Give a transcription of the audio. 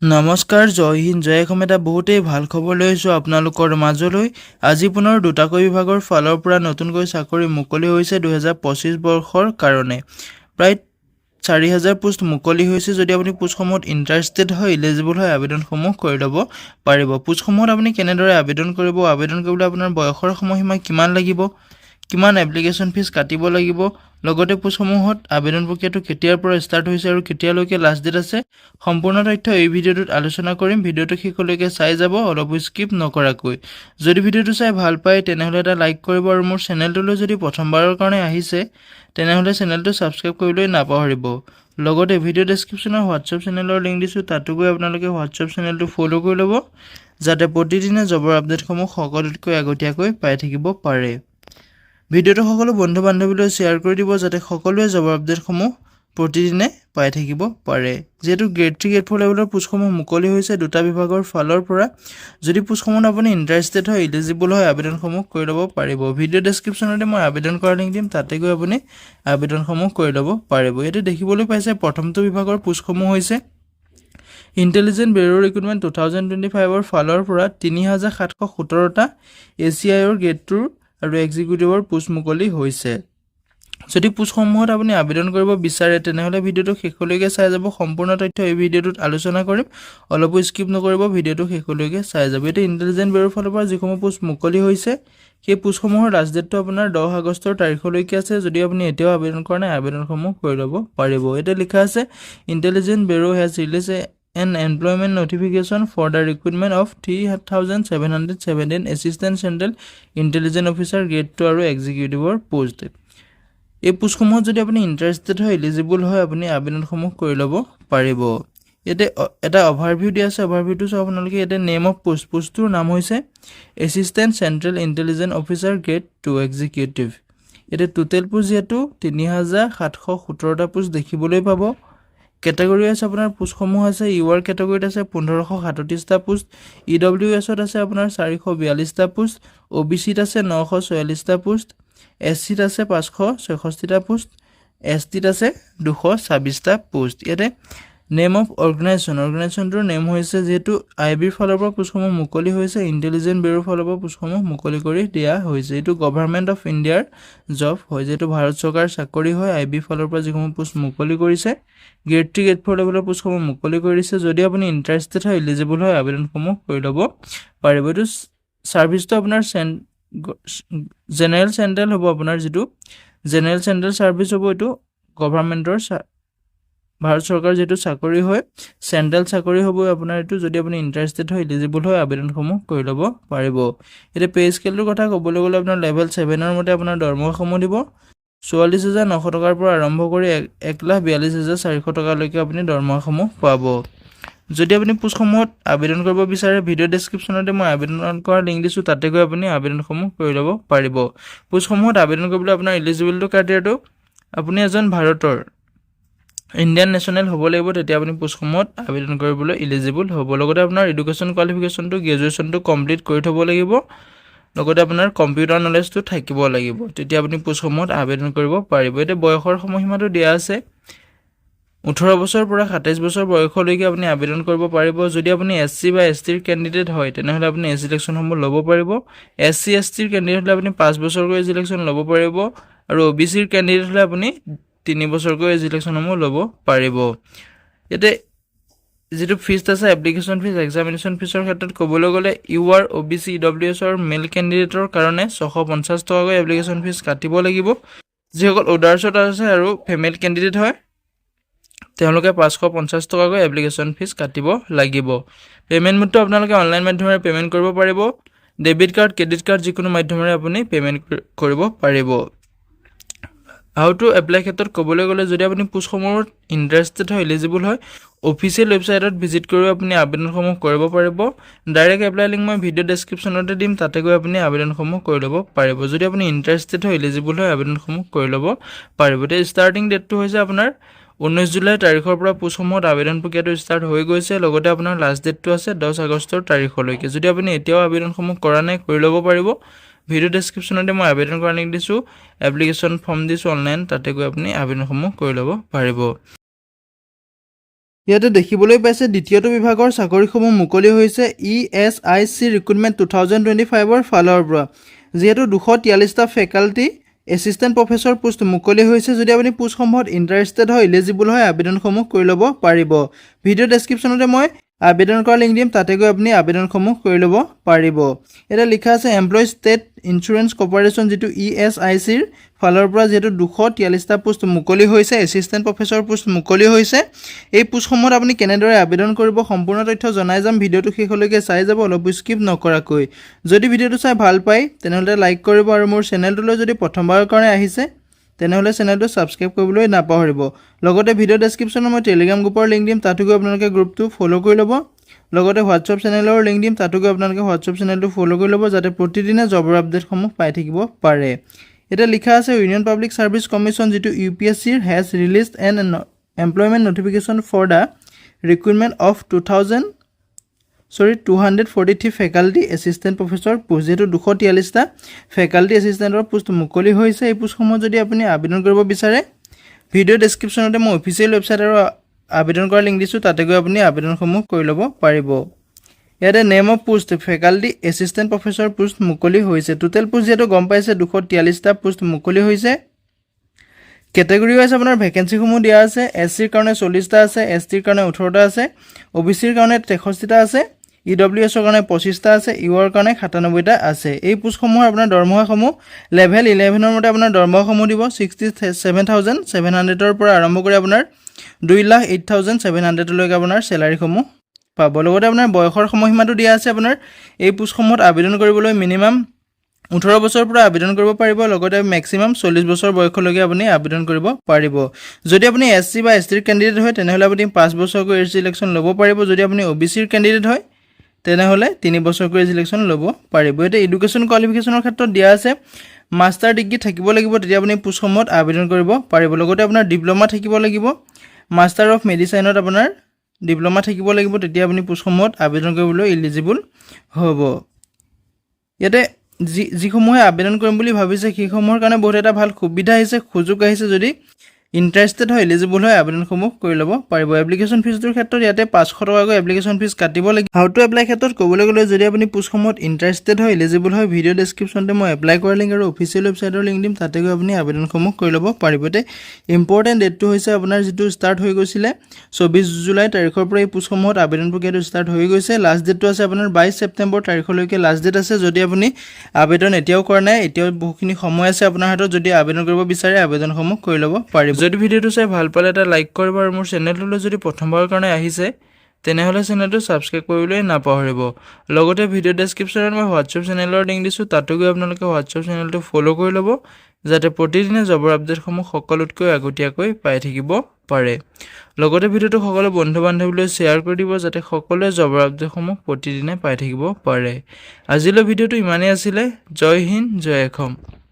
নমস্কাৰ, জয় হিন্দ, জয় অসম। এটা বহুতেই ভাল খবৰ লৈ আহিছোঁ আপোনালোকৰ মাজলৈ। আজি পুনৰ দুটাকৈ বিভাগৰ ফালৰ পৰা নতুনকৈ চাকৰি মুকলি হৈছে 2025 বৰ্ষৰ কাৰণে। প্ৰায় 4000 পোষ্ট মুকলি হৈছে। যদি আপুনি পোষ্টসমূহত ইণ্টাৰেষ্টেড হয়, ইলিজিবল হয়, আবেদনসমূহ কৰি ল'ব পাৰিব। পোষ্টসমূহত আপুনি কেনেদৰে আবেদন কৰিব, আবেদন কৰিবলৈ আপোনাৰ বয়সৰ সময়সীমা কিমান লাগিব, কিমান এপ্লিকেশ্যন ফিজ কাটিব লাগিব, লগতে পোষ্টসমূহত আবেদন প্ৰক্ৰিয়াটো কেতিয়াৰ পৰা ষ্টাৰ্ট হৈছে আৰু কেতিয়ালৈকে লাষ্ট ডেট আছে, সম্পূৰ্ণ তথ্য এই ভিডিঅ'টোত আলোচনা কৰিম। ভিডিঅ'টো শেষলৈকে চাই যাব, অলপো স্কিপ নকৰাকৈ। যদি ভিডিঅ'টো চাই ভাল পায় তেনেহ'লে এটা লাইক কৰিব আৰু মোৰ চেনেলটোলৈ যদি প্ৰথমবাৰৰ কাৰণে আহিছে তেনেহ'লে চেনেলটো ছাবস্ক্ৰাইব কৰিবলৈ নাপাহৰিব। লগতে ভিডিঅ' ডেছক্ৰিপশ্যনৰ হোৱাটছএপ চেনেলৰ লিংক দিছোঁ, তাতো গৈ আপোনালোকে হোৱাটছএপ চেনেলটো ফ'ল' কৰি ল'ব, যাতে প্ৰতিদিনে জবৰ আপডেটসমূহ সকলোতকৈ আগতীয়াকৈ পাই থাকিব পাৰে। ভিডিঅ'টো সকলো বন্ধু বান্ধৱীলৈ শ্বেয়াৰ কৰি দিব, যাতে সকলোৱে জবৰ আপডেটসমূহ প্ৰতিদিনে পাই থাকিব পাৰে। যিহেতু গ্ৰেড 3 গ্ৰেড 4 লেভেলৰ পোষ্টসমূহ মুকলি হৈছে দুটা বিভাগৰ ফালৰ পৰা। যদি পোষ্টসমূহত আপুনি ইণ্টাৰেষ্টেড হয়, ইলিজিবল হয়, আবেদনসমূহ কৰি ল'ব পাৰিব। ভিডিঅ' ডেছক্ৰিপশ্যনতে মই আবেদন কৰাৰ লিংক দিম, তাতে গৈ আপুনি আবেদনসমূহ কৰি ল'ব পাৰিব। ইয়াতে দেখিবলৈ পাইছে প্ৰথমটো বিভাগৰ পোষ্টসমূহ হৈছে ইণ্টেলিজেণ্ট ব্যুৰ ৰিক্ৰুটমেণ্ট 2025ৰ ফালৰ পৰা 3717টা ACIৰ গ্ৰেড 2 আৰু এক্সিকিউটিভৰ পোষ্ট মুকলি হৈছে। যদি পোষ্টসমূহত আপুনি আবেদন কৰিব বিচাৰে তেনেহ'লে ভিডিঅ'টো শেষলৈকে চাই যাব, সম্পূৰ্ণ তথ্য এই ভিডিঅ'টোত আলোচনা কৰিম, অলপো স্কিপ নকৰিব, ভিডিঅ'টো শেষলৈকে চাই যাব। এতিয়া ইণ্টেলিজেণ্ট ব্যুৰৰ ফালৰ পৰা যিসমূহ পোষ্ট মুকলি হৈছে সেই পোষ্টসমূহৰ লাষ্ট ডেটটো আপোনাৰ 10 আগষ্টৰ তাৰিখলৈকে আছে। যদি আপুনি এতিয়াও আবেদন কৰা নাই, আবেদনসমূহ কৰি ল'ব পাৰিব। এতিয়া লিখা আছে intelligent bureau has release an employment notification for the recruitment of 3717 assistant central intelligence officer grade 2 আৰু এক্সিকিউটিভৰ পোষ্ট। এই পোষ্টসমূহত যদি আপুনি ইণ্টাৰেষ্টেড হয়, ইলিজিবল হয়, আপুনি আবেদনসমূহ কৰি ল'ব পাৰিব। ইয়াতে এটা অভাৰভিউ দিয়া আছে, অভাৰভিউটো চাওক আপোনালোকে। ইয়াতে নেম অফ পোষ্টটোৰ নাম হৈছে assistant central intelligence officer grade 2 executive. ইয়াতে টোটেল পোষ্ট যিহেতু 3717টা পোষ্ট দেখিবলৈ পাব। কেটেগৰী আছে আপোনাৰ পোষ্টসমূহ আছে ইউআৰ কেটেগৰীত আছে 1537টা পোষ্ট, EWSত আছে আপোনাৰ 442টা পোষ্ট, OBCত আছে 946টা পোষ্ট, SCত আছে 566টা পোষ্ট, STত আছে 226টা পোষ্ট। ইয়াতে নেম অফ অৰ্গেনাইজেশ্যনটোৰ নেম হৈছে, যিহেতু IBৰ ফালৰ পৰা পোষ্টসমূহ মুকলি হৈছে, ইণ্টেলিজেণ্ট ব্যুৰৰ ফালৰ পৰা পোষ্টসমূহ মুকলি কৰি দিয়া হৈছে। এইটো গভৰ্ণমেণ্ট অফ ইণ্ডিয়াৰ জব হয়, যিহেতু ভাৰত চৰকাৰৰ চাকৰি হয়। IBৰ ফালৰ পৰা যিসমূহ পোষ্ট মুকলি কৰিছে গ্ৰেড 3 গ্ৰেড 4 লেভেলৰ পোষ্টসমূহ মুকলি কৰিছে। যদি আপুনি ইণ্টাৰেষ্টেড হয়, ইলিজিবল হয়, আবেদনসমূহ কৰি ল'ব পাৰিব। এইটো ছাৰ্ভিচটো আপোনাৰ জেনেৰেল চেণ্ট্ৰেল হ'ব, আপোনাৰ যিটো জেনেৰেল চেণ্ট্ৰেল ছাৰ্ভিচ হ'ব। এইটো গভৰ্ণমেণ্টৰ ভাৰত চৰকাৰৰ যিটো চাকৰি হয়, চেণ্ট্ৰেল চাকৰি হ'ব আপোনাৰ এইটো। যদি আপুনি ইণ্টাৰেষ্টেড হয়, ইলিজিবল হয়, আবেদনসমূহ কৰি ল'ব পাৰিব। এতিয়া পে' স্কেলটোৰ কথা ক'বলৈ গ'লে আপোনাৰ লেভেল 7ৰ মতে আপোনাৰ দৰমহাসমূহ দিব 44,900 টকাৰ পৰা আৰম্ভ কৰি 1,42,400 টকালৈকে আপুনি দৰমহাসমূহ পাব। যদি আপুনি পোষ্টসমূহত আবেদন কৰিব বিচাৰে, ভিডিঅ' ডেছক্ৰিপশ্যনতে মই আবেদন কৰাৰ লিংক দিছোঁ, তাতে গৈ আপুনি আবেদনসমূহ কৰি ল'ব পাৰিব। পোষ্টসমূহত আবেদন কৰিবলৈ আপোনাৰ ইলিজিবিলিটি ক্ৰাইটেৰিয়াটো আপুনি এজন ভাৰতৰ ইণ্ডিয়ান নেশ্যনেল হ'ব লাগিব, তেতিয়া আপুনি পোষ্টসমূহত আবেদন কৰিবলৈ ইলিজিবল হ'ব। লগতে আপোনাৰ এডুকেশ্যন কোৱালিফিকেশ্যনটো গ্ৰেজুৱেশ্যনটো কমপ্লিট কৰি থ'ব লাগিব, লগতে আপোনাৰ কম্পিউটাৰ নলেজটো থাকিব লাগিব, তেতিয়া আপুনি পোষ্টসমূহত আবেদন কৰিব পাৰিব। এতিয়া বয়সৰ সময়সীমাটো দিয়া আছে 18 বছৰৰ পৰা 27 বছৰ বয়সলৈকে আপুনি আবেদন কৰিব পাৰিব। যদি আপুনি SC বা STৰ কেণ্ডিডেট হয় তেনেহ'লে আপুনি এই চিলেকশ্যনসমূহ ল'ব পাৰিব। SC STৰ কেণ্ডিডেট হ'লে আপুনি 5 বছৰকৈ চিলেকশ্যন ল'ব পাৰিব, আৰু OBCৰ কেণ্ডিডেট হ'লে আপুনি 3 বছৰকৈ চিলেকশ্যনসমূহ ল'ব পাৰিব। ইয়াতে যিটো ফিজ আছে এপ্লিকেশ্যন ফিজ, এক্সামিনেশ্যন ফিজৰ ক্ষেত্ৰত ক'বলৈ গ'লে UR OBC EWSৰ মেল কেণ্ডিডেটৰ কাৰণে 650 টকাকৈ এপ্লিকেশ্যন ফিজ কাটিব লাগিব। যিসকল অদাৰ্ছত আছে আৰু ফিমেল কেণ্ডিডেট হয় তেওঁলোকে 550 টকাকৈ এপ্লিকেশ্যন ফিজ কাটিব লাগিব। পে'মেণ্ট মোডটো আপোনালোকে অনলাইন মাধ্যমেৰে পে'মেণ্ট কৰিব পাৰিব। ডেবিট কাৰ্ড, ক্ৰেডিট কাৰ্ড যিকোনো মাধ্যমেৰে আপুনি পে'মেণ্ট কৰিব পাৰিব। হাউ টু এপ্লাই ক্ষেত্ৰত ক'বলৈ গ'লে, যদি আপুনি পোষ্টসমূহত ইণ্টাৰেষ্টেড হয়, ইলিজিবল হয়, অফিচিয়েল ৱেবছাইটত ভিজিট কৰি আপুনি আবেদনসমূহ কৰিব পাৰিব। ডাইৰেক্ট এপ্লাই লিংক মই ভিডিঅ' ডেছক্ৰিপশ্যনতে দিম, তাতে গৈ আপুনি আবেদনসমূহ কৰি ল'ব পাৰিব। যদি আপুনি ইণ্টাৰেষ্টেড হয়, ইলিজিবল হয়, আবেদনসমূহ কৰি ল'ব পাৰিব। এতিয়া ষ্টাৰ্টিং ডেটটো হৈছে আপোনাৰ 19 জুলাই তাৰিখৰ পৰা পোষ্টসমূহত আবেদন প্ৰক্ৰিয়াটো ষ্টাৰ্ট হৈ গৈছে। লগতে আপোনাৰ লাষ্ট ডেটটো আছে 10 আগষ্টৰ তাৰিখলৈকে। যদি আপুনি এতিয়াও আবেদনসমূহ কৰা নাই, কৰি ল'ব পাৰিব। ভিডিঅ' ডেছক্ৰিপশ্যনতে মই আবেদন কৰাৰ লিংক দিছোঁ, এপ্লিকেশ্যন ফৰ্ম দিছোঁ অনলাইন, তাতে গৈ আপুনি আবেদনসমূহ কৰি ল'ব পাৰিব। ইয়াতে দেখিবলৈ পাইছে দ্বিতীয়টো বিভাগৰ চাকৰিসমূহ মুকলি হৈছে ESIC ৰিক্ৰুটমেণ্ট 2025ৰ ফালৰ পৰা। যিহেতু 243টা ফেকাল্টি এছিষ্টেণ্ট প্ৰফেচৰ পোষ্ট মুকলি হৈছে। যদি আপুনি পোষ্টসমূহত ইণ্টাৰেষ্টেড হয়, ইলিজিবল হয়, আবেদনসমূহ কৰি ল'ব পাৰিব। ভিডিঅ' ডেছক্ৰিপশ্যনতে মই আবেদন কৰা লিংক দিম, তাতে গৈ আপুনি আবেদনসমূহ কৰি ল'ব পাৰিব। এটা লিখা আছে এমপ্লয়ী ষ্টেট ইঞ্চুৰেঞ্চ কৰ্প'ৰেশ্যন, যিটো ESICৰ ফালৰ পৰা যিহেতু 243টা পোষ্ট মুকলি হৈছে, এছিষ্টেণ্ট প্ৰফেচৰ পোষ্ট মুকলি হৈছে। এই পোষ্টসমূহত আপুনি কেনেদৰে আবেদন কৰিব সম্পূৰ্ণ তথ্য জনাই যাম। ভিডিঅ'টো শেষলৈকে চাই যাব, অলপ স্কিপ নকৰাকৈ। যদি ভিডিঅ'টো চাই ভাল পায় তেনেহ'লে লাইক কৰিব, আৰু মোৰ চেনেলটোলৈ যদি প্ৰথমবাৰৰ কাৰণে আহিছে তেনেহ'লে চেনেলটো ছাবস্ক্ৰাইব কৰিবলৈ নাপাহৰিব। লগতে ভিডিঅ' ডেছক্ৰিপশ্যনত মই টেলিগ্ৰাম গ্ৰুপৰ লিংক দিম, তাতো গৈ আপোনালোকে গ্ৰুপটো ফ'ল' কৰি ল'ব। লগতে হোৱাটছআপ চেনেলৰ লিংক দিম, তাতো গৈ আপোনালোকে হোৱাটছআপ চেনেলটো ফ'ল' কৰি ল'ব, যাতে প্ৰতিদিনে জবৰ আপডেটসমূহ পাই থাকিব পাৰে। এতিয়া লিখা আছে ইউনিয়ন পাব্লিক ছাৰ্ভিচ কমিশ্যন, যিটো UPSCৰ has released an employment notification for the recruitment of 243 faculty assistant professor post. যিহেতু 243টা ফেকাল্টি এছিষ্টেণ্টৰ পোষ্ট মুকলি হৈছে। এই পোষ্টসমূহত যদি আপুনি আবেদন কৰিব বিচাৰে, ভিডিঅ' ডেছক্ৰিপশ্যনতে মই অফিচিয়েল ৱেবছাইট আৰু আবেদন কৰাৰ লিংক দিছোঁ, তাতে গৈ আপুনি আবেদনসমূহ কৰি ল'ব পাৰিব। ইয়াতে name of post faculty assistant professor post মুকলি হৈছে। টোটেল পোষ্ট যিহেতু গম পাইছে 243টা পোষ্ট মুকলি হৈছে। কেটেগৰী ৱাইজ আপোনাৰ ভেকেঞ্চিসমূহ দিয়া আছে। SCৰ কাৰণে 40টা আছে, STৰ কাৰণে 18টা আছে, OBCৰ কাৰণে 63টা আছে, EWSৰ কাৰণে 25টা আছে, UR কাৰণে 97টা আছে। এই পোষ্টসমূহৰ আপোনাৰ দৰমহাসমূহ লেভেল 11ৰ মতে আপোনাৰ দৰমহাসমূহ দিব 67,700ৰ পৰা আৰম্ভ কৰি আপোনাৰ 2,08,700লৈকে আপোনাৰ চেলাৰীসমূহ পাব। লগতে আপোনাৰ বয়সৰ সময়সীমাটো দিয়া আছে। আপোনাৰ এই পোষ্টসমূহত আবেদন কৰিবলৈ মিনিমাম 18 বছৰৰ পৰা আবেদন কৰিব পাৰিব। লগতে মেক্সিমাম 40 বছৰ বয়সলৈকে আপুনি আবেদন কৰিব পাৰিব। যদি আপুনি SC বা STৰ কেণ্ডিডেট হয় তেনেহ'লে আপুনি 5 বছৰকৈ এজ ৰিলেক্সন ল'ব পাৰিব। যদি আপুনি OBCৰ কেণ্ডিডেট হয় তেনেহ'লে 3 বছৰকৈ এজ ৰিলেক্সন ল'ব পাৰিব। এতিয়া এডুকেশ্যন কোৱালিফিকেশ্যনৰ ক্ষেত্ৰত দিয়া আছে মাষ্টাৰ ডিগ্ৰী থাকিব লাগিব, তেতিয়া আপুনি পোষ্টসমূহত আবেদন কৰিব পাৰিব। লগতে আপোনাৰ ডিপ্ল'মা থাকিব লাগিব, মাষ্টাৰ অফ মেডিচাইনত আপোনাৰ ডিপ্ল'মা থাকিব লাগিব, তেতিয়া আপুনি পোষ্টসমূহত আবেদন কৰিবলৈ ইলিজিবল হ'ব। ইয়াতে যিসমূহে আবেদন কৰিম বুলি ভাবিছে সেইসমূহৰ কাৰণে বহুত এটা ভাল সুবিধা আহিছে, সুযোগ আহিছে। যদি ইণ্টাৰেষ্টেড হয়, এলিজিবল হয়, আবেদনসমূহ কৰি ল'ব পাৰিব। এপ্লিকেশ্যন ফিজটোৰ ক্ষেত্ৰত ইয়াতে 500 টকাকৈ এপ্লিকেশ্যন ফিজ কাটিব লাগিব। হাউ টু এপ্লাই ক্ষেত্ৰত ক'বলৈ গ'লে যদি আপুনি পোষ্টসমূহত ইণ্টাৰেষ্টেড হয়, এলিজিবল হয়, ভিডিঅ' ডেছক্ৰিপশ্যনতে মই এপ্লাই কৰাৰ লিংক আৰু অফিচিয়েল ৱেবছাইটৰ লিংক দিম, তাতে গৈ আপুনি আবেদনসমূহ কৰি ল'ব পাৰিব। এতিয়া ইম্পৰ্টেণ্ট ডেটটো হৈছে আপোনাৰ যিটো ষ্টাৰ্ট হৈ গৈছিলে 24 জুলাই তাৰিখৰ পৰা এই পোষ্টসমূহত আবেদন প্ৰক্ৰিয়াটো ষ্টাৰ্ট হৈ গৈছে। লাষ্ট ডেটটো আছে আপোনাৰ 22 ছেপ্টেম্বৰ তাৰিখলৈকে লাষ্ট ডেট আছে। যদি আপুনি আবেদন এতিয়াও কৰা নাই, এতিয়াও বহুখিনি সময় আছে আপোনাৰ হাতত, যদি আবেদন কৰিব বিচাৰে আবেদনসমূহ কৰি ল'ব পাৰিব। যদি ভিডিঅ'টো চাই ভাল পালে এটা লাইক কৰিব, আৰু মোৰ চেনেলটোলৈ যদি প্ৰথমবাৰৰ কাৰণে আহিছে তেনেহ'লে চেনেলটো ছাবস্ক্ৰাইব কৰিবলৈ নাপাহৰিব। লগতে ভিডিঅ' ডেছক্ৰিপশ্যনত মই হোৱাটছআপ চেনেলৰ লিংক দিছোঁ, তাতো গৈ আপোনালোকে হোৱাটছআপ চেনেলটো ফ'ল' কৰি ল'ব, যাতে প্ৰতিদিনে জবৰ আপডেটসমূহ সকলোতকৈ আগতীয়াকৈ পাই থাকিব পাৰে। লগতে ভিডিঅ'টো সকলো বন্ধু বান্ধৱীলৈ শ্বেয়াৰ কৰি দিব, যাতে সকলোৱে জবৰ আপডেটসমূহ প্ৰতিদিনে পাই থাকিব পাৰে। আজিলৈ ভিডিঅ'টো ইমানেই আছিলে। জয় হিন্দ, জয় অসম।